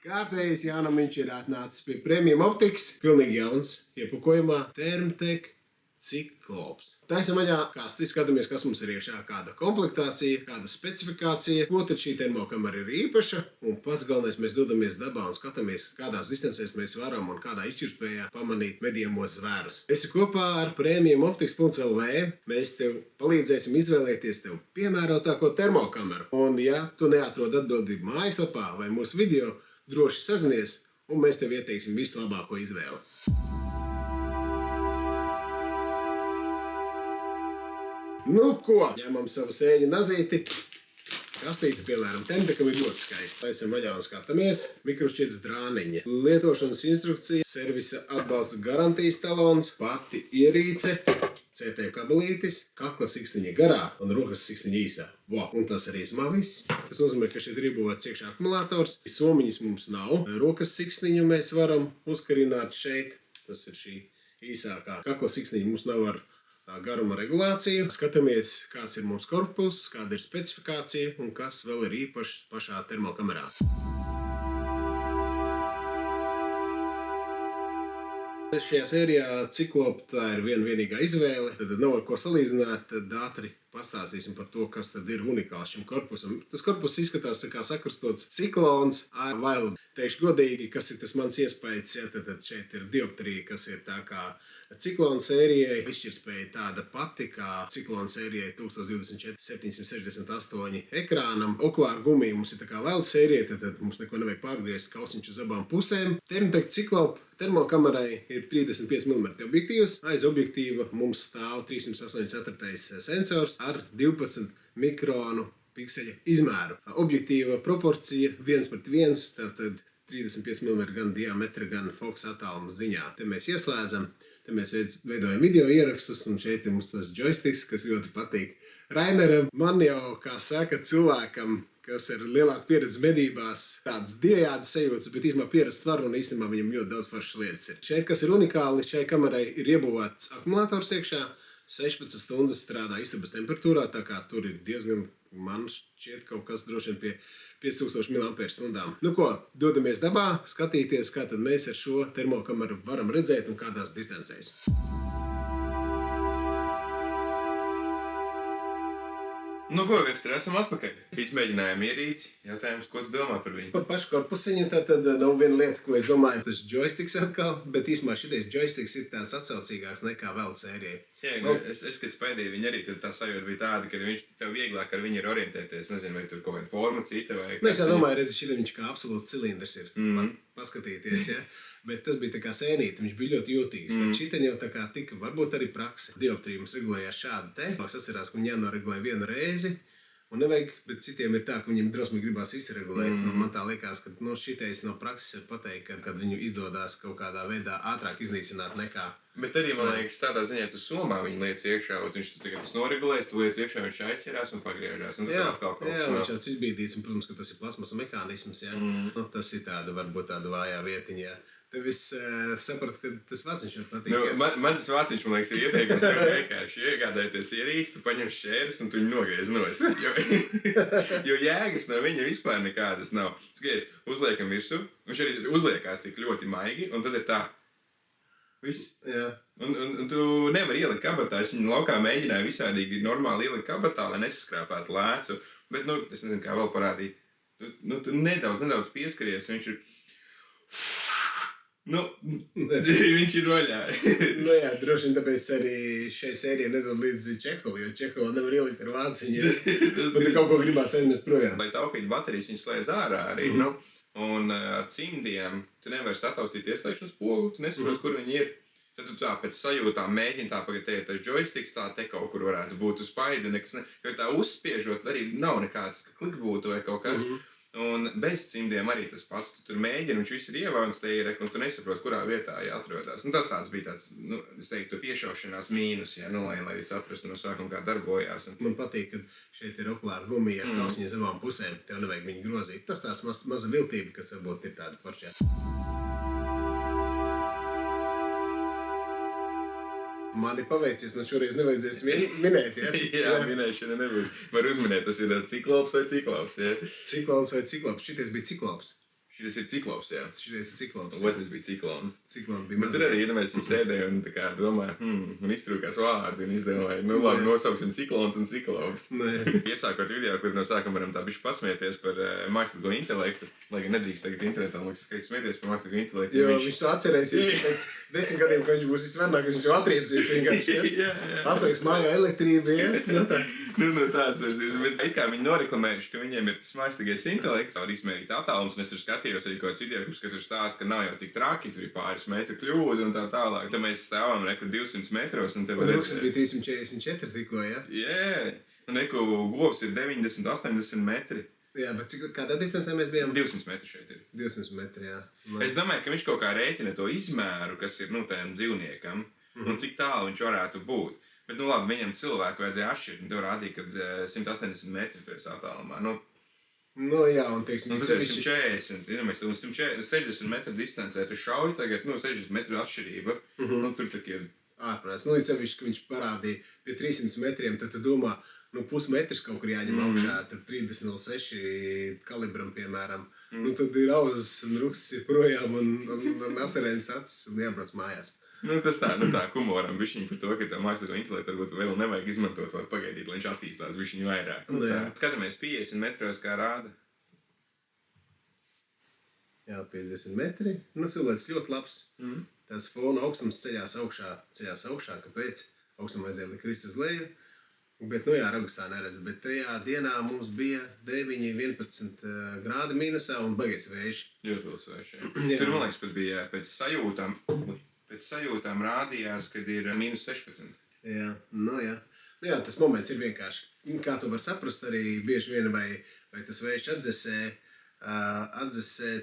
Kārtējais Jānamiņš ir atnācis pie Premium Optikas. Pilnīgi jauns, iepakojumā Thermtec Cyclops. Taisam vaļā kasti, skatāmies, kas mums ir iekšā, kāda komplektācija, kāda specifikācija, ko tad šī termokamera ir īpaša. Un pats galvenais, mēs dodamies dabā un skatāmies, kādās distancēs mēs varam un kādā izšķirtspējā pamanīt medījamos zvērus. Esi kopā ar premiumoptikas.lv. Mēs tev palīdzēsim izvēlēties tev piemērotāko termokameru. Un ja tu neatrod atbildību mājaslapā vai mūsu video, droši sazinies, un mēs tev ieteiksim vislabāko izvēli. Nu ko, ņemam savu sēņu nazīti. Kastīte, piemēram, Thermtecam ir ļoti skaista. Taisam vaļā un skatāmies. Mikrošķiedras drāniņa. Lietošanas instrukcija, servisa atbalsta garantijas talons, pati ierīce, CT kabelītis, kakla siksniņa garā un rokas siksniņa īsā. Wow. Un tas arī īsumā viss. Tas nozīmē, ka šeit ir iebūvēts iekšā akumulators. Somiņas mums nav. Rokas siksniņu mēs varam uzkarināt šeit. Tas ir šī īsākā. Kakla siksniņa mums nav ar garuma regulāciju. Skatāmies, kāds ir mums korpus, kāda ir specifikācija un kas vēl ir īpašs pašā termokamerā. Šajā sērijā Cyclops tā ir vienīgā izvēle, tad nav ar ko salīdzināt, tad ātri pastāstīsim par to, kas tad ir unikāls šim korpusam. Tas korpus izskatās kā sakrastots ciklons ar vailu. Teikšu godīgi, kas ir tas mans iespējas, ja, tad šeit ir dioptrija, kas ir tā kā ciklona sērijai. Izšķirtspēja tāda pati kā ciklona sērijai 1024-768 ekrānam. Okulāra gumija mums ir tā kā vēl sērija, tad mums neko nevajag pārgriezt kausiņš uz abām pusēm. Thermtec Cyclops termokamerai ir 35 mm objektīvs. Aiz objektīva mums stāv 384 sensors ar 12 mikronu pikseļa izmēru. Objektīva proporcija 1:1, tātad 35 mm gan diametra, gan fokusa attāluma ziņā. Te mēs ieslēdzam, te mēs veidojam video ierakstus, un šeit ir mums tas joysticks, kas ļoti patīk Raineram. Man jau, kā saka, cilvēkam, kas ir lielāka pieredze medībās, tādas divējādas sajūtas, bet īstenībā pierast var, un īstenībā viņam ļoti daudz foršas lietas ir. Šeit, kas ir unikāli, šai kamerai ir iebūvēts akumulators iekšā, 16 stundas strādā istabas temperatūrā, tā kā tur ir diezgan, man šķiet, kaut kas droši vien pie 5000 mAh. Nu ko, dodamies dabā, skatīties, kā tad mēs ar šo termokameru varam redzēt un kādās distancēs. Nu ko, Viktor, esam atpakaļ. Izmēģinājām ierīci. Jautājums, ko tu domā par viņu? Par pašu korpusiņu tad nav viena lieta, ko es domāju, tas joysticks atkal, bet īsumā šitais joysticks ir tāds atsaucīgāks nekā vēl sērijai. Jā, kad spaidīju viņu arī, tad tā sajūta bija tāda, ka tev vieglāk ar viņu ir orientēties. Nezinu, vai tur kaut kāda forma cita vai... Es domāju, redzi, šitai viņš kā absolūts cilindrs ir. Paskatīties, ja. Bet tas bija tā kā sēnīti, viņš bija ļoti jūtīgs. Tad šitien jau tā kā tika, varbūt arī prakse. Dioptrija mums regulējās šādi te. Es atcerās, ka viņi jānoregulē vienu reizi. Un nevajag, bet citiem ir tā, ka viņiem drosmīgi gribās visu regulēt. Man tā liekas, ka šitais no prakses ir pateikt, kad viņu izdodās kaut kādā veidā ātrāk iznīcināt nekā... Bet arī, man liekas, tādā ziņā tu somā viņu liec iekšā, un viņš tagad noregulēs, tu liec iekšā, viņš aizķerās un pagriežās. Un jā, viņš tāds izbīdīs, un, protams, ka tas ir plasmasa mehānisms, jā. Nu, tas ir tāda, varbūt tāda vājā vietiņā. Tev es sapratu, ka tas vāciņš ļoti patīk. Nu, man tas vāciņš, man liekas, ir ieteikums, ka vienkārši iegādājoties ierīci, tu paņem šķēres un tu viņu nogriez nost. Jo jēgas no viņa vispār nekādas nav. Skaties, uzliekam virsū, viņš arī uzliekās tik ļoti maigi, un tad ir tā. Viss. Jā. Un tu nevari ielikt kabatā. Es viņu laukā mēģināju visādīgi normāli ielikt kabatā, lai nesaskrāpētu lēcu. Bet, es nezinu, kā vēl parādīt. Tu nedaudz pieskaries, un viņš ir... viņš ir vaļā. Jā, droši vien tāpēc arī šai sērijai nedod līdzi Čeholi, jo Čehola nevar ielikt ar vāciņu. Bet tu kaut ko gribās aizmest projām. Lai taupītu baterijas, viņas slēdz ārā arī. Un ar cimdiem tu nevari sataustīt ieslēgšanas pogu, tu nesaproti, kur viņi ir. Tad tu tā pēc sajūtām mēģini tā, ka te ir tas joysticks, tā te kaut kur varētu būt uz spaidi, nekas ne. Jo tā uzspiežot arī nav nekāds klikbūtu vai kaut kas. Un bez cimdiem arī tas pats. Tu tur mēģini, viņš viss ir ievāns te ir, un tu nesaproti, kurā vietā jāatrodās. Tas tāds bija tāds, es teiktu, piešaušanās mīnus, ja, lai saprastu no sākuma, kā darbojās. Man patīk, ka šeit ir okulāra gumija ar kausiņu abām pusēm. Tev nevajag viņu grozīt. Tas tāds maza viltība, kas varbūt ir tāda foršā. Man ir paveicies, man šoreiz nevajadzēs minēt, ja? Jā, minēšana nebūs. Var uzminēt, tas ir Cyclops vai Cyclops, ja? Cyclops vai Cyclops. Šitais bija Cyclops. Šis ir ciklops, jā. Šitais ir ciklops. Otrs bija ciklons. Ciklons bija Bet tur arī, ja mēs sēdējām un tā kā domāju, un iztrūkās vārdi, un izdomāju, nu labi, nosauksim ciklons un ciklops. Iesākot video klipu no sākuma varam tā bišķi pasmieties par mākslīgo intelektu, lai gan nedrīkst tagad internetā, liekas, ka smieties par mākslīgo intelektu. Jo viņš to atcerēsies pēc 10 gadiem, ka viņš būs visvarnākais, viņš jau atriepsies vienkārši. Pasaiks mājā elektrība, ja? Nu tāds versies, bet it kā viņi noreklamējuši, ka viņiem ir tas mākslīgais intelekts, var izmērīt attālums, un es tur skatījos arī kaut kāds video, ka tur stāst, ka nav jau tik traki, tur ir pāris metru kļūda un tā tālāk. Tad mēs stāvam reku 200 metros un tev redz... Un bija 344 tikko, ja? Jā, un reku govs ir 90-80 metri. Jā, bet kādā distancē mēs bijām? 200 metri šeit ir. 200 metri, jā. Es domāju, ka viņš kaut kā rēķina to izmēru, kas ir, tādam dzīvniekam, un cik tālu viņš varētu būt. Bet, labi, viņam cilvēku vajadzēja atšķirt, un tev rādīja, ka 180 metri tu esi attālumā. Jā, un teiksim... Tas ir 140, un 160 metru distancē tu šauji tagad, 60 metru atšķirība, tur tā ir... Ārprāts. Sevišķi, ka viņš parādīja pie 300 metriem, tad tu domā, pusmetrs kaut kur jāņem augšā, tur 30.06 kalibram, piemēram. Tad ir auzas un ruksis ir projām un asarēnas acis un jābrauc mājās. Tas tā humoram bišķiņ par to, ka tā mākslīgo intelektu varbūt vēl nevajag izmantot, var pagaidīt, lai viņš attīstās bišķiņ vairāk. Skatāmies 50 metros, kā rāda. Jā, 50 metri. Silēts ļoti labs. Tās fona augstums ceļās augšā, kāpēc? Augstum vajadzēja likt krist uz leju. Bet, ragustā neredz. Bet tajā dienā mums bija 9-11 grādi mīnusā un baigies vējš. Ļoti liels vējš, jā. Tur, man liekas, pat bija pēc sajūtām rādījās, kad ir -16. Jā, jā, tas moments ir vienkārši. Kā tu vari saprast, arī bieži vien vai tas vējš atdzesē,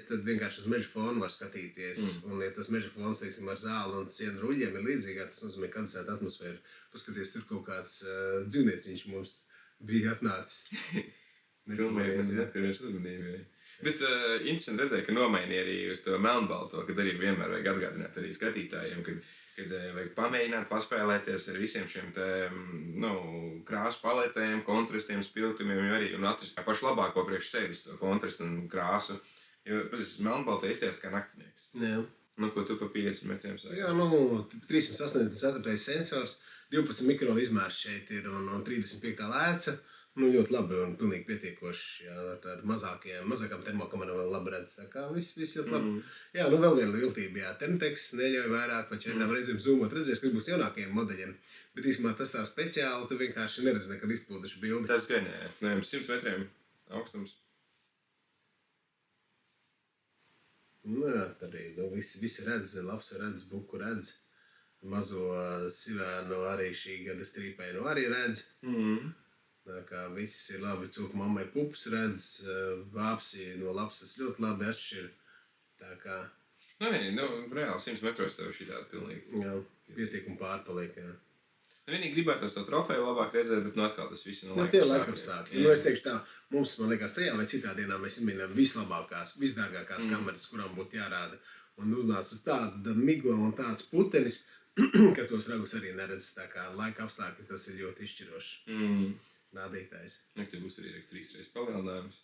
tad vienkārši uz meža fonu var skatīties. Un, ja tas meža fons, teiksim, ar zāli un sienu ruļļiem ir līdzīgā, tas nozīmē, ka atdzesēt atmosfēru. Paskaties, tur kaut kāds dzīvnieciņš mums bija atnācis. Filmējies, nepievērš uzmanību. Bet interesanti redzēt, ka nomainīja arī uz to melnbalto, kad arī vienmēr vajag atgādināt arī skatītājiem, kad vajag pamēģināt paspēlēties ar visiem šiem krāsu paletēm, kontrastiem, spilgtumiem arī un atrast pašu labāko priekš sevis to kontrastu un krāsu. Jo, melnbaltē izties kā naktinieks. Jā. Ko tu pa 50 metriem sāki? Jā, 384 sensors, 12 mikronu izmērs šeit ir un 35 lēca. Ļoti labi un pilnīgi pietiekoši, jā, ar mazākām termokamerām vēl labi redz, tā kā viss ļoti labi. Jā, vēl viena viltība, jā, Thermoteks neļauj vairāk vai 4 reizēm zoomot, redzēs, kas būs jaunākajiem modeļiem, bet īstenībā tas tā speciāli, tu vienkārši neredz nekad izpilduši bildi. Tas gan, jā, 100 metriem augstums. Jā, tad arī, visi redz, labs redz, buku redz, mazo sivēnu arī šī gada strīpēnu arī redz. Tā kā viss ir labi, cūku mammai pupas redz, vāpsi no lapsas ļoti labi atšķir. Tā kā... Reāli 100 metros tev šī tāda pilnīgi. Jā, pietiekumi pārpaliek, jā. Vienīgi gribētos to trofeju labāk redzēt, bet atkal tas viss ir no laikapstākļi. Tie laikapstākļi. Es teikšu tā, mums, man liekas, tajā vai citā dienā mēs izmēģinām vislabākās, visdārgākās kameras, kurām būtu jārāda. Un uznāca tāda migla un tāds putenis, ka tos ragus arī neredz. Tā kā laikapstākļi tas ir ļoti izšķirošs. Rādītājs. Te būs arī 3 reizes palielinājums.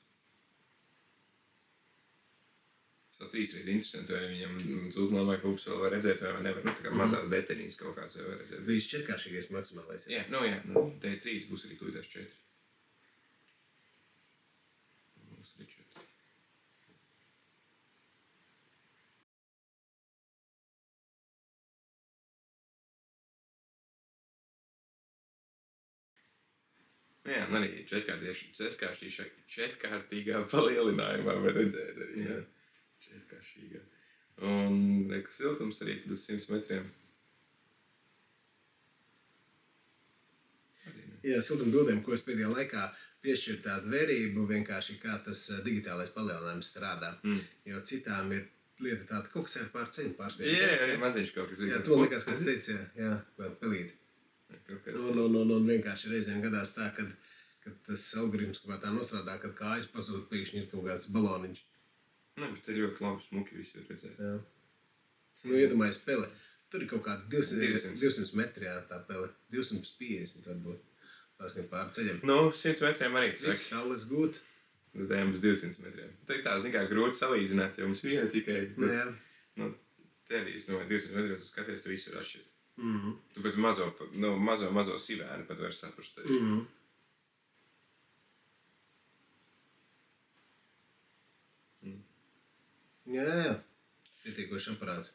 Tas 3 reizes interesanti, vai viņam zūgumā vai pupas vēl var redzēt, vai nevar. Tā kā mazās detaļas kaut kāds jau var redzēt. 3 četrkāršīgais maksimālais. Jā, T3 būs arī tūlītās 4. Būs arī 4. Jā, un arī četrkārtīgā palielinājumā var redzēt arī, jā. Četrkāršīgā. Un reku siltums arī tad uz 100 metriem. Jā, siltumbildēm, ko es pēdējā laikā piešķiru tādu vērību, vienkārši kā tas digitālais palielinājums strādā. Jo citām ir lieta tāda, kaut kas ir pār ceļu pārspējas. Jā, arī maziņš kaut kas. Jā, to likās, kāds teica, jā, vēl pelīti. Un vienkārši reizēm gadās tā, kad tas algoritms kaut kā tā nostrādā, kad kājas pazūd, pēkšņi ir kaut kāds baloniņš. Bet te ļoti labi smuki visi var redzēt. Jā. Iedomājies pele. Tur ir kaut kādi 200 metri, jā, tā pele. 250 varbūt. Pārskat pār ceļam. 100 metriem arī tas. Viss saules gūt. Tad ejam uz 200 metriem. Tā, zin kā, grūti salīdzināt, jo mums viena tikai. Jā. Nu, tevis, 200 metros tu skaties, tu visu atšķirt. Mhm. Tu pat mazo sivēnu pat var saprast. Mhm. Jā. Pietiekoši aparāts.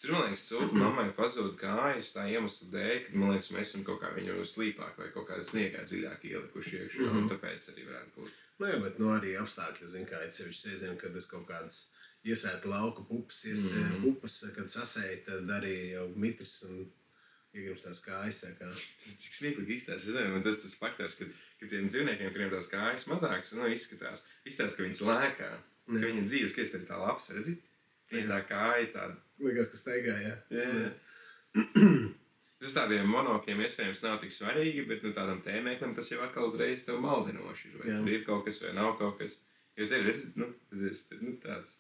Tur, man liekas, cilvēku mammai pazūd kājas tā iemesla dēļ, ka, man liekas, mēs esam kaut kā viņu slīpāk vai kaut kādā sniegā dziļāk ielikuši iekšā, un tāpēc arī varētu būt. Nu jā, bet arī apstākļi, zin kā, sevišķi reizēm, kad es kaut kādas iesēta lauka pupas, pupas, kad sasēja, tad arī jau mitrs un iegrims tās kājas. Tā kā. Cik smieklīgi izstāst, es nezinu, man tas faktors, ka tiem dzīvniekiem, kuriem tās kājas mazākas, izskatās, ka viņas lēkā, ka viņa dzīves, ka es tā labs, redzi? Viņa tā kāja tāda. Liekas, ka staigā, jā. Tas tādiem monokiem iespējams nav tik svarīgi, bet tādam tēmēklim tas jau atkal uzreiz tev maldinoši ir. Vai tur ir kaut kas vai nav kaut kas. Jo te ir, redzi, tāds,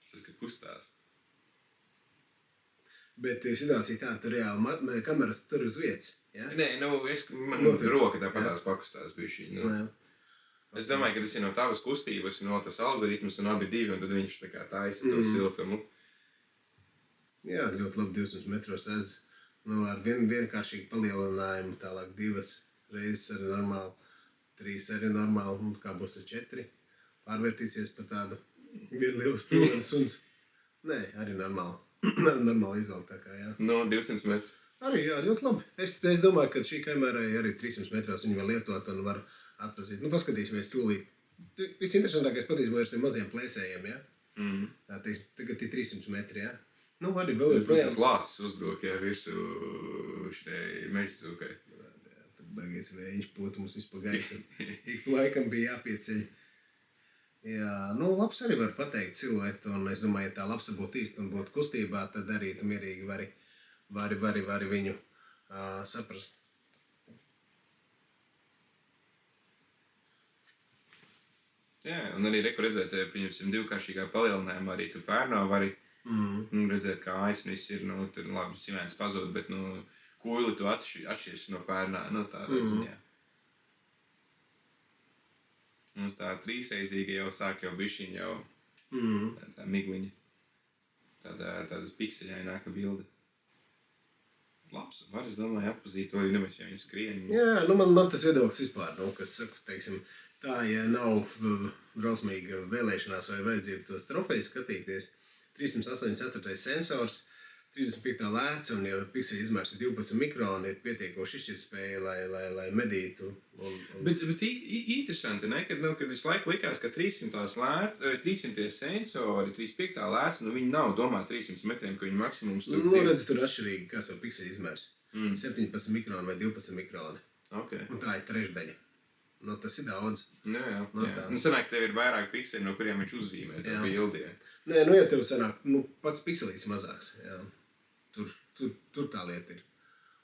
tas, ka kustās. Bet situācija tā, tu reāli kameras tur uz vietas, jā? Nē, man roka tāpatās pakustās bišķiņ. Es domāju, ka tas ir no tavas kustības, no tas algoritmus un abi divi, un tad viņš tā kā taisa to siltumu. Jā, ļoti labi 200 metros redz. Ar vienkāršīgu palielinājumu, tālāk 2 reizes arī normāli, 3 arī normāli, kā būs ar 4. Pārvērtīsies pa tādu vienu lielu spilvenu suns. Nē, arī normāli. Normāli izvēlt tā kā, jā. No 200 metru. Arī, jā, ļoti labi. Es domāju, ka šī kamera arī 300 metros viņu var lietot un var atpazīt. Paskatīsimies tūlīt. Visinteresantākais patiesībā ir tiem maziem plēsējiem, jā? Tagad ir 300 metri, jā? Arī vēl ir projām. Tas lācis uzbruk, jā, virsū šitai meža cūkai. Tad baigies vējiņš pūta mums vispār gaisa. Ik laikam bija jāpieceļ. Jā, labs arī var pateikt siluetu, un es domāju, ja tā lapsa būtu īsta un būtu kustībā, tad arī tu mierīgi vari viņu saprast. Jā, un arī reku redzēt, pieņemsim divkāršīgā palielinājumā, arī tu pērnā vari redzēt, kā ais un viss ir, tur labi sivēns pazūd, bet, kuili tu atšķirs no pērnā, tādā ziņā. Mums tā trīsreizīga jau sāk jau bišķiņ jau tā migliņa, tādas pikseļaināka bilde. Labs, var, es domāju, atpazīt, vai nemaz, ja viņi skrien. Jā, man tas viedoklis vispār, kas saku, teiksim, tā, ja nav drausmīga vēlēšanās vai vajadzība tos trofejus skatīties, 384 sensors, 35. lēts, un ja pikseļu izmērs ir 12 mikroni, ir pietiekoši izšķirtspēja, lai medītu. Bet interesanti, ne? Kad visu laiku likās, ka 300 sensori, 35. lēts, viņi nav domāti 300 metriem, ka viņi maksimums tur ir. Redzi, tur atšķirīgi, kas var pikseļu izmērs. 17 mikroni vai 12 mikroni. Okay. Un tā ir trešdaļa. Tas ir daudz. Jā. Sanāk, tev ir vairāk pikseļi, no kuriem viņš uzzīmē to bildi. Nē, ja tev sanāk, pats pikselīts mazāks, jā. Tur tā lieta ir.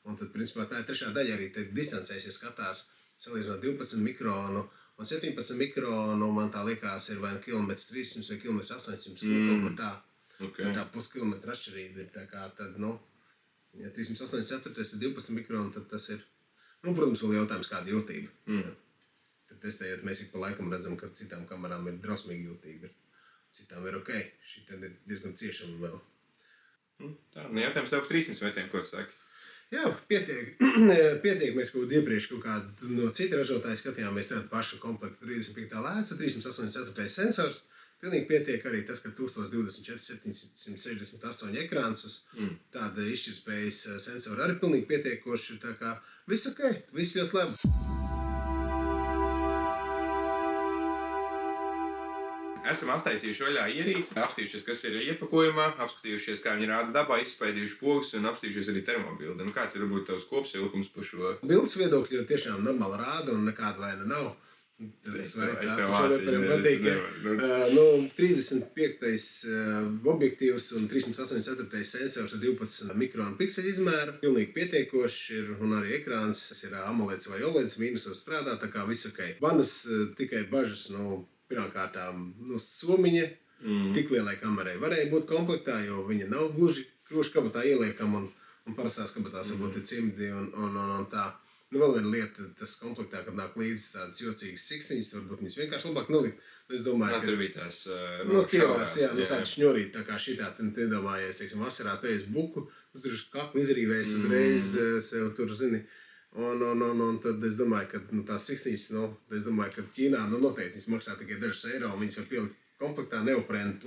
Un tad, principā, tā ir trešā daļa arī. Tad distancēs, ja skatās, salīdzinot 12 mikronu un 17 mikronu, man tā liekas, ir vai nu kilometrs 300 vai kilometrs 800, kaut kur tā. Okay. Tā puskilometra atšķirība ir. Tā kā tad, ja 384 ir 12 mikronu, tad tas ir, protams, vēl jautājums, kāda jūtība. Tad testējot, mēs ik pa laikam redzam, ka citām kamerām ir drausmīgi jūtība. Citām ir ok. Šī tad ir diezgan ciešama vēl. Tā, jautājums tev par 300 metriem, ko tu saki? Jā, pietiek. Mēs iepriekš kaut kādu no cita ražotāja skatījāmies tādu pašu komplektu 35. lēca, 384. sensors. Pilnīgi pietiek arī tas, ka 1024 768 ekrāns uz tāda izšķirtspējas sensora arī pilnīgi pietiekoši. Tā kā viss ok, viss ļoti labi. Esam aptaisījuši vaļā ierīci, apstījušies, kas ir iepakojumā, apskatījušies, kā viņi rāda dabā, izspaidījuši pogas un apstījušies arī termobildi. Kāds ir varbūt tavs kopsavilkums par šo? Bildes viedokļi tiešām normāli rāda un nekāda vaina nav. Es tev vācīju. 35. objektīvs un 384. sensors ar 12 mikronu pikseļu izmēru. Pilnīgi pietiekoši ir un arī ekrāns. Tas ir AMOLEDs vai OLEDs, mīnusos strādā, tā kā viss ok. Vanas tikai bažas, pirmkārtām, somiņa, tik lielai kamerai varēja būt komplektā, jo viņa nav gluži krūšu kabatā ieliekama un parastās kabatās varbūt ir cimdi un tā. Nu, vēl viena lieta, tas komplektā, kad nāk līdzi tādas jocīgas siksniņas, varbūt viņas vienkārši labāk nolikt. Es domāju, Tur bija tās tievās, tāda šņurīta, tā kā šitā, tad iedomājies, teiksim, vasarā tu esi buku, tur ir kakli izrīvējis uzreiz sev tur, zini. Un tad es domāju, ka tās siksniņas, es domāju, ka Ķīnā noteikti viņas maksā tikai dažus eiro, un viņas var pielikt komplektā neoprēnu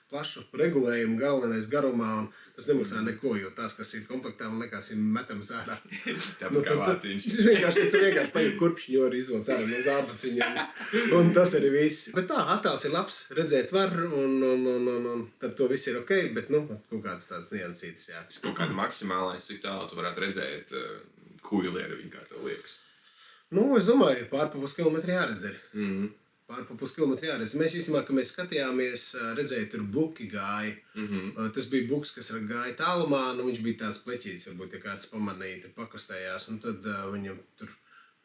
plašu regulējumu, galvenais garumā, un tas nemaksā neko, jo tās, kas ir komplektā, man liekas, ir metams ārā. Tāpat kā vāciņš. Tu vienkārši paņem kurpšņori, izvelc ārā no zābaciņiem, un tas arī viss. Bet tā, attēls ir labs, redzēt var, un tad to viss ir ok, bet, kaut kādas tādas niansītas, jā. Kaut kāda maksimālais, cik tālu tu varētu redzēt kuilieru, kā tev liekas? Es domāju, pār pa puskilometri jāredz ir. Pār pa puskilometri jāredz. Mēs īstenībā, ka mēs skatījāmies, redzēja, tur buki gāja. Tas bija buks, kas gāja tālumā, viņš bija tāds pleķītis, varbūt, ja kāds pamanīja, tur pakustējās, un tad viņam tur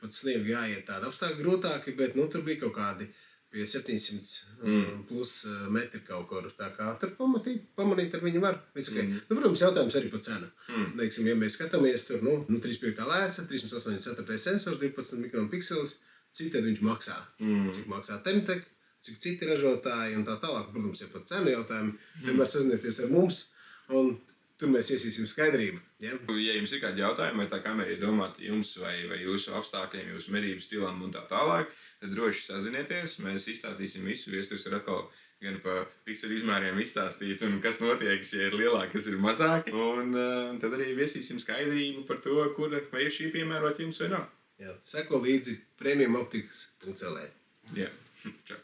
pat sniegu jāiet tādi apstākļi grūtāki, bet, tur bija kaut kādi pie 700 plus metri kaut kur, tā kā tur pamanīt ar viņu var. Okay. Protams, jautājums arī par cenu. Teiksim, ja mēs skatāmies, tur, 3.5 lēca, 384 sensors, 12 mikropikselis, cik tad viņš maksā? Cik maksā Temtek, cik citi ražotāji un tā tālāk. Protams, ja pat cenu jautājumi, vienmēr sazinieties ar mums, un tur mēs iesīsim skaidrību. Ja? Ja jums ir kādi jautājumi, vai tā kamera ir domāta jums vai jūsu apstākļiem, jūsu medību stilam un tā tālāk, tad droši sazinieties. Mēs izstāstīsim visu. Viesturs ir atkal gan pa pikselu izmēriem izstāstīt, un kas notiek, ja ir lielāki, kas ir mazāki. Un tad arī viesīsim skaidrību par to, vai ir šī piemērot jums vai nav. Jā, seko līdzi premiumoptikas.lv. Jā, čau.